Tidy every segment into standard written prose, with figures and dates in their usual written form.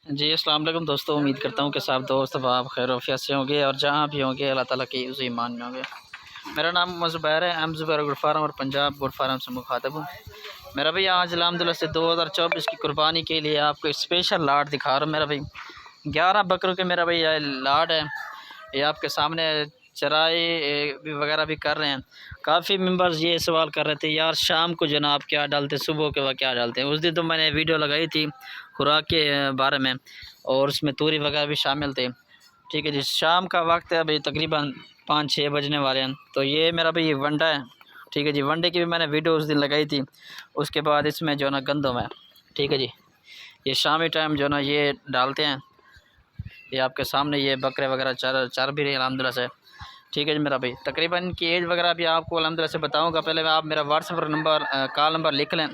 जी, अस्सलाम वालेकुम दोस्तों। उम्मीद करता हूँ कि सब दोस्त आप खैर आफियत से होंगे और जहाँ भी होंगे अल्लाह ताला के उस ईमान में होंगे। मेरा नाम ज़ुबैर है, एम ज़ुबैर गुड फार्म और पंजाब गुड फार्म से मुखातब हूँ। मेरा भाई आज अल्हम्दुलिल्लाह से 2024 की कुर्बानी के लिए आपको एक स्पेशल लाट दिखा रहा हूँ। मेरा भाई 11 बकरों के मेरा भाई ये लाट है। ये आपके सामने चराई वगैरह भी कर रहे हैं। काफ़ी मेंबर्स ये सवाल कर रहे थे यार शाम को जनाब क्या डालते, सुबह के वक्त क्या डालते हैं। उस दिन तो मैंने वीडियो लगाई थी खुराक के बारे में और उसमें तूरी वगैरह भी शामिल थे। ठीक है जी, शाम का वक्त है, अभी तकरीबन 5-6 बजने वाले हैं। तो ये मेरा भाई वंडा है। ठीक है जी, वनडे की भी मैंने वीडियो उस दिन लगाई थी। उसके बाद इसमें जो है ना गंदम है। ठीक है जी, ये शामी टाइम जो है ना ये डालते हैं। ये आपके सामने ये बकरे वगैरह चर भी रहे अल्हम्दुलिल्लाह से। ठीक है जी मेरा भाई, तकरीबन इनकी एज वगैरह भी आपको अल्हम्दुलिल्लाह से बताऊंगा। पहले आप मेरा व्हाट्सएप नंबर कॉल नंबर लिख लें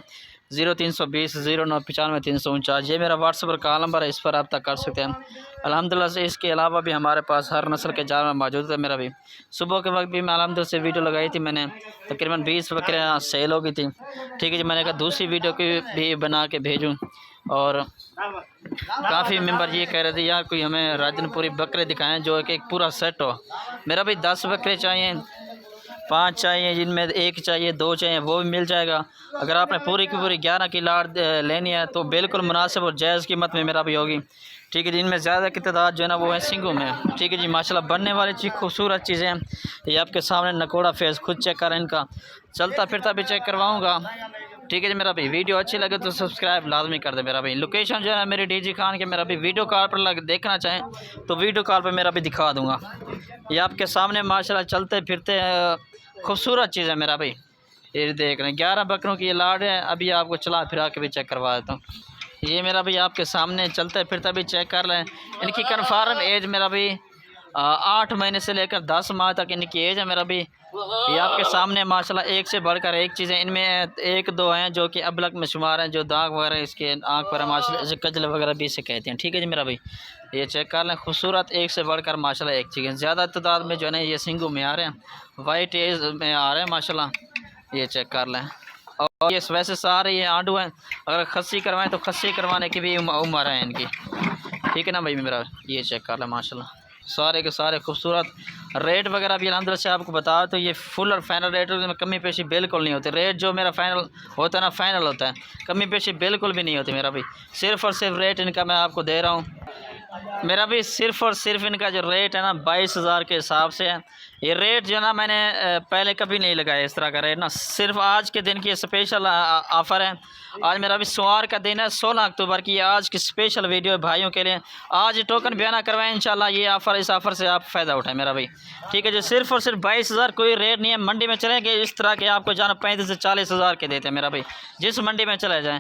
0320 0995 349। ये मेरा व्हाट्सएप कॉल नंबर है, इस पर रब्ता कर सकते हैं अल्हम्दुलिल्लाह से। इसके अलावा भी हमारे पास हर नस्ल के जानवर मौजूद है मेरा भाई। सुबह के वक्त भी मैं अल्हम्दुलिल्लाह से वीडियो लगाई थी मैंने, तकरीबन 20 बकरियाँ सेल हो गई थी। ठीक है जी, मैंने कहा दूसरी वीडियो की भी बना के भेजूँ। और काफ़ी मेंबर ये कह रहे थे यार कोई हमें राजनपुरी बकरे दिखाएं जो कि एक पूरा सेट हो। मेरा भाई 10 बकरे चाहिए, 5 चाहिए, जिनमें एक चाहिए, 2 चाहिए, वो भी मिल जाएगा। अगर आपने पूरी की पूरी 11 की लाट लेनी है तो बिल्कुल मुनासिब और जायज़ कीमत में मेरा भी होगी। ठीक है, जिनमें ज़्यादा की तादाद जो है ना वो है सिंगों में। ठीक है जी, माशाल्लाह बनने वाली चीज़ खूबसूरत चीज़ें हैं। ये आपके सामने नकोड़ा फेस खुद चेक करें, इनका चलता फिरता भी चेक करवाऊँगा। ठीक है जी मेरा भाई, वीडियो अच्छी लगे तो सब्सक्राइब लाजमी कर दे मेरा भाई। लोकेशन जो है मेरी डीजी खान के मेरा भाई, वीडियो कॉल पर देखना चाहें तो वीडियो कॉल पर मेरा भी दिखा दूँगा। ये आपके सामने माशाल्लाह चलते फिरते खूबसूरत चीज़ है मेरा भाई। ये देख रहे हैं 11 बकरों की ये लाड है। अभी आपको चला फिरा के भी चेक करवा देता हूँ। ये मेरा भाई आपके सामने चलते फिरते भी चेक कर लें। इनकी कन्फर्म एज मेरा भाई 8 महीने से लेकर 10 माह तक इनकी एज है मेरा भी। ये आपके सामने माशाल्लाह एक से बढ़कर एक चीज़ें इनमें एक दो हैं जो कि अबलक में शुमार हैं, जो दाग वगैरह इसके आँख पर माशाल्लाह इसे कजल वगैरह भी इसे कहते हैं। ठीक है जी मेरा भाई, ये चेक कर लें, खूबसूरत एक से बढ़कर माशाल्लाह एक चीज़ें। ज़्यादा तादाद में जो है ना ये सिंगू में आ रहे हैं, वाइट एज में आ रहे हैं माशाल्लाह। ये चेक कर लें। और ये वैसे सारे ये आंडू हैं, अगर खस्सी करवाएं तो खस्सी करवाने की भी उम्र है इनकी। ठीक है ना भाई मेरा, ये चेक कर लें माशाल्लाह सारे के सारे खूबसूरत। रेट वगैरह भी अल्हम्दुलिल्लाह से आपको बता तो ये फुल और फाइनल रेट में कमी पेशी बिल्कुल नहीं होती। रेट जो मेरा फाइनल होता है ना फाइनल होता है, कमी पेशी बिल्कुल भी नहीं होती मेरा भाई। सिर्फ़ और सिर्फ रेट इनका मैं आपको दे रहा हूँ मेरा भी, सिर्फ़ और सिर्फ इनका जो रेट है ना 22,000 के हिसाब से है। ये रेट जो है ना मैंने पहले कभी नहीं लगाया इस तरह का रेट ना, सिर्फ आज के दिन की स्पेशल ऑफ़र है। आज मेरा भी सोमवार का दिन है 16 अक्टूबर की, आज की स्पेशल वीडियो भाइयों के लिए। आज टोकन बयाना करवाएं इंशाल्लाह, ये ऑफ़र, इस ऑफ़र से आप फ़ायदा उठाएं मेरा भाई। ठीक है जी, सिर्फ़ और सिर्फ 22,000, कोई रेट नहीं है। मंडी में चलेंगे इस तरह के आपको जाना 35 से 40,000 के देते हैं मेरा भाई। जिस मंडी में चले जाएँ,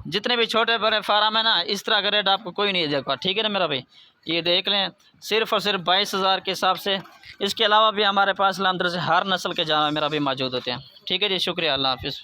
जितने भी छोटे बड़े फार्म है ना, इस तरह का रेट आपको कोई नहीं देगा। ठीक है ना मेरा भाई, ये देख लें सिर्फ़ और सिर्फ 22,000 के हिसाब से। इसके अलावा भी हमारे पास अल्हम्दुलिल्लाह से हर नस्ल के जानवर मेरा भी मौजूद होते हैं। ठीक है जी, शुक्रिया, अल्लाह हाफ़िज़।